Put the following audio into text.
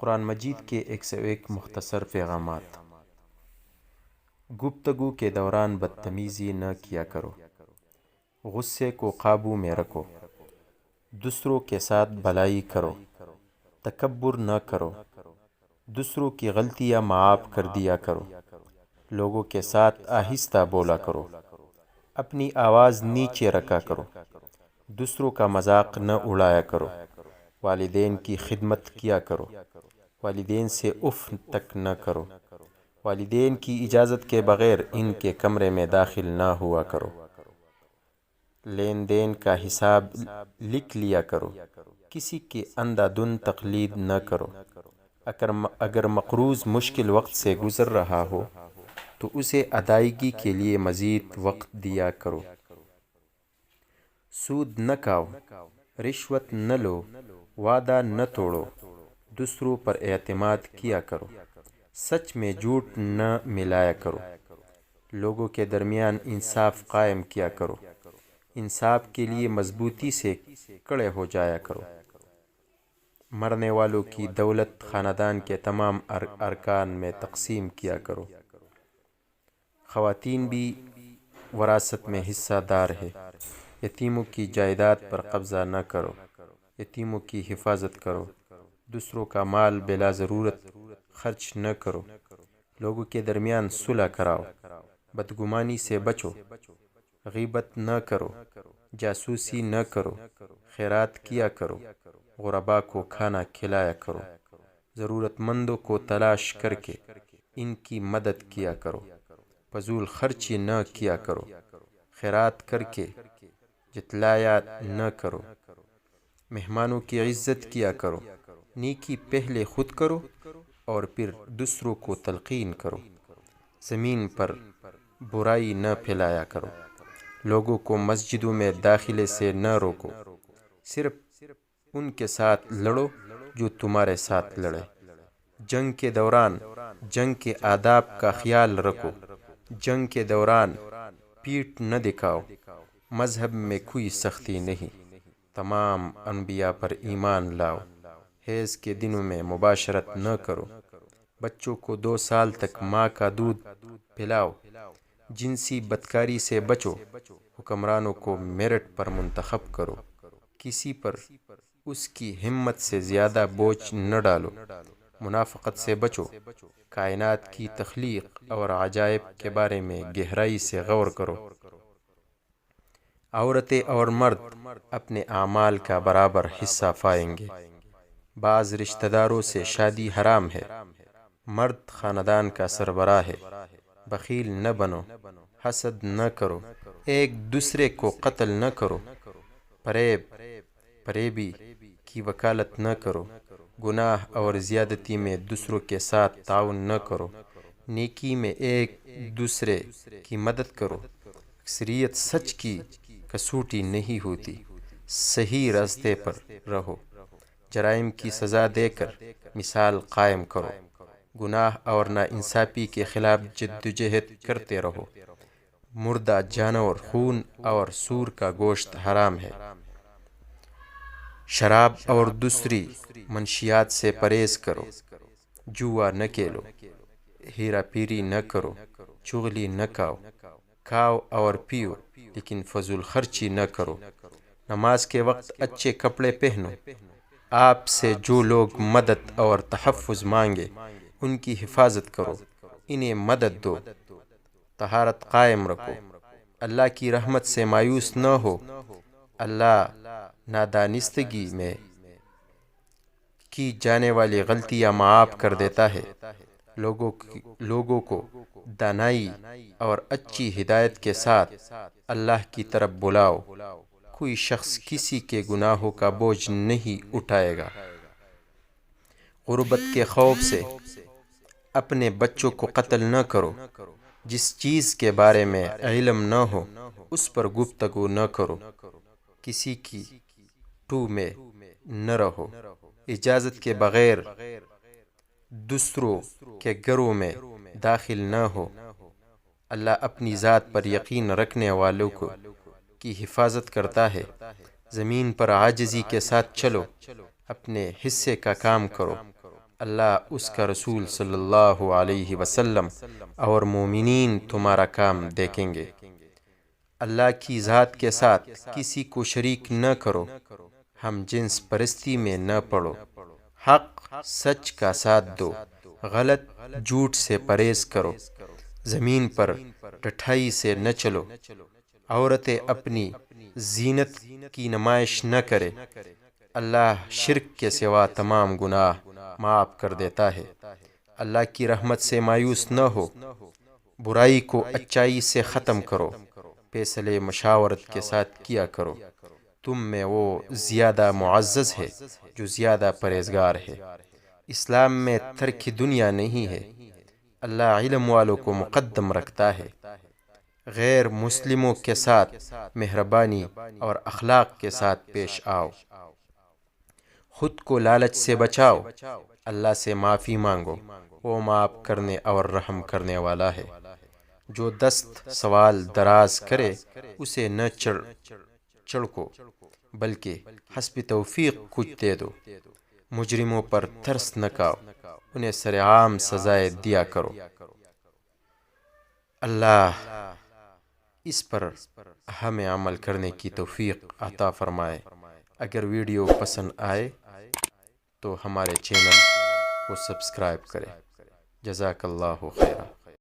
قرآن مجید کے 101 مختصر پیغامات۔ گفتگو کے دوران بدتمیزی نہ کیا کرو، غصے کو قابو میں رکھو، دوسروں کے ساتھ بھلائی کرو، تکبر نہ کرو، دوسروں کی غلطیاں معاف کر دیا کرو، لوگوں کے ساتھ آہستہ بولا کرو، اپنی آواز نیچے رکھا کرو، دوسروں کا مذاق نہ اڑایا کرو، والدین کی خدمت کیا کرو، والدین سے اف تک نہ کرو، والدین کی اجازت کے بغیر ان کے کمرے میں داخل نہ ہوا کرو، لین دین کا حساب لکھ لیا کرو، کسی کی اندھا دھند تقلید نہ کرو، اگر مقروض مشکل وقت سے گزر رہا ہو تو اسے ادائیگی کے لیے مزید وقت دیا کرو، سود نہ کھاؤ، رشوت نہ لو، وعدہ نہ توڑو، دوسروں پر اعتماد کیا کرو، سچ میں جھوٹ نہ ملایا کرو، لوگوں کے درمیان انصاف قائم کیا کرو، انصاف کے لیے مضبوطی سے کھڑے ہو جایا کرو، مرنے والوں کی دولت خاندان کے تمام ارکان میں تقسیم کیا کرو، خواتین بھی وراثت میں حصہ دار ہے، یتیموں کی جائیداد پر قبضہ نہ کرو، یتیموں کی حفاظت کرو، دوسروں کا مال بلا ضرورت خرچ نہ کرو، لوگوں کے درمیان صلح کراؤ، بدگمانی سے بچو، غیبت نہ کرو، جاسوسی نہ کرو، خیرات کیا کرو، غرباء کو کھانا کھلایا کرو، ضرورت مندوں کو تلاش کر کے ان کی مدد کیا کرو، فضول خرچی نہ کیا کرو، خیرات کر کے جتلایا نہ کرو، مہمانوں کی عزت کیا کرو، نیکی پہلے خود کرو اور پھر دوسروں کو تلقین کرو، زمین پر برائی نہ پھیلایا کرو، لوگوں کو مسجدوں میں داخلے سے نہ روکو، صرف ان کے ساتھ لڑو جو تمہارے ساتھ لڑے، جنگ کے دوران جنگ کے آداب کا خیال رکھو، جنگ کے دوران پیٹھ نہ دکھاؤ، مذہب میں کوئی سختی نہیں، تمام انبیاء پر ایمان لاؤ، حیض کے دنوں میں مباشرت نہ کرو، بچوں کو 2 سال تک ماں کا دودھ پلاؤ، جنسی بدکاری سے بچو، حکمرانوں کو میرٹ پر منتخب کرو، کسی پر اس کی ہمت سے زیادہ بوجھ نہ ڈالو، منافقت سے بچو، کائنات کی تخلیق اور عجائب کے بارے میں گہرائی سے غور کرو، عورتیں اور مرد اپنے اعمال کا برابر حصہ پائیں گے، بعض رشتہ داروں سے شادی حرام ہے، مرد خاندان کا سربراہ ہے، بخیل نہ بنو، حسد نہ کرو، ایک دوسرے کو قتل نہ کرو، فریبی کی وکالت نہ کرو، گناہ اور زیادتی میں دوسروں کے ساتھ تعاون نہ کرو، نیکی میں ایک دوسرے کی مدد کرو، اکثریت سچ کی کسوٹی نہیں ہوتی، صحیح راستے پر رہو، جرائم کی سزا دے کر مثال قائم کرو، گناہ اور ناانصافی کے خلاف جدوجہد کرتے رہو، مردہ جانور خون اور سور کا گوشت حرام ہے، شراب اور دوسری منشیات سے پرہیز کرو، جوا نہ کھیلو، ہیرا پھیری نہ کرو، چغلی نہ کھاؤ اور پیو لیکن فضول خرچی نہ کرو، نماز کے وقت اچھے کپڑے پہنو، آپ سے جو لوگ مدد اور تحفظ مانگے ان کی حفاظت کرو، انہیں مدد دو، طہارت قائم رکھو، اللہ کی رحمت سے مایوس نہ ہو، اللہ نادانستگی میں کی جانے والی غلطیاں معاف کر دیتا ہے، لوگوں کو دانائی اور اچھی ہدایت کے ساتھ اللہ کی طرف بلاؤ، کوئی شخص کسی کے گناہوں کا بوجھ نہیں اٹھائے گا، غربت کے خوف سے اپنے بچوں کو قتل نہ کرو، جس چیز کے بارے میں علم نہ ہو اس پر گفتگو نہ کرو، کسی کی ٹو میں نہ رہو، اجازت کے بغیر دوسروں کے گھروں میں داخل نہ ہو، اللہ اپنی ذات پر یقین رکھنے والوں کی حفاظت کرتا ہے، زمین پر عاجزی کے ساتھ چلو، اپنے حصے کا کام کرو، اللہ اس کا رسول صلی اللہ علیہ وسلم اور مومنین تمہارا کام دیکھیں گے۔ اللہ کی ذات کے ساتھ کسی کو شریک نہ کرو، ہم جنس پرستی میں نہ پڑو، حق سچ کا ساتھ دو، غلط جھوٹ سے پرہیز کرو، زمین پر ڈٹھائی سے نہ چلو، عورتیں اپنی زینت کی نمائش نہ کرے، اللہ شرک کے سوا تمام گناہ معاف کر دیتا ہے۔ اللہ کی رحمت سے مایوس نہ ہو، برائی کو اچائی سے ختم کرو، فیصلے مشاورت کے ساتھ کیا کرو، تم میں وہ زیادہ معزز ہے جو زیادہ پرہیزگار ہے۔ اسلام میں ترک دنیا نہیں ہے، اللہ علم والوں کو مقدم رکھتا ہے۔ غیر مسلموں کے ساتھ مہربانی اور اخلاق کے ساتھ پیش آؤ، خود کو لالچ سے بچاؤ، اللہ سے معافی مانگو، وہ معاف کرنے اور رحم کرنے والا ہے۔ جو دست سوال دراز کرے اسے نہ چڑکو بلکہ حسب توفیق کچھ دے دو، مجرموں پر ترس نہ کھاؤ، انہیں سرعام سزائے دیا کرو۔ اللہ اس پر ہمیں عمل کرنے کی توفیق عطا فرمائے۔ اگر ویڈیو پسند آئے تو ہمارے چینل کو سبسکرائب کریں۔ جزاک اللہ خیرہ۔